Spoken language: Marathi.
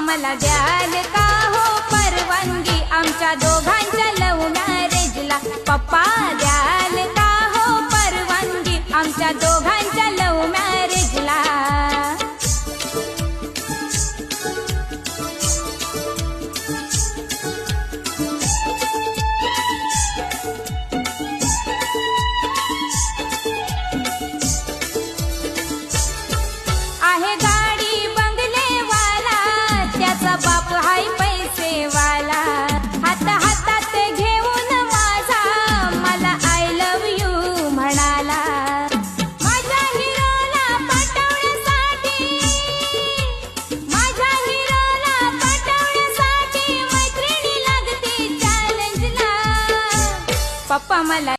मला द्याल का हो परवानगी आमच्या दोघांच्या लव्ह मॅरेजला? पप्पा द्याल का हो परवानगी आमच्या दोघांच्या लव्ह मॅरेजला? आहे गाडी बंगलेवाला, त्याचा बाप हाय पैसेवाला, हात हातात घेऊन माझा मला आय लव्ह यू म्हणाला. माझ्या हिरोला पटवण्यासाठी मैत्रिणी लागते चॅलेंजला. पप्पा मला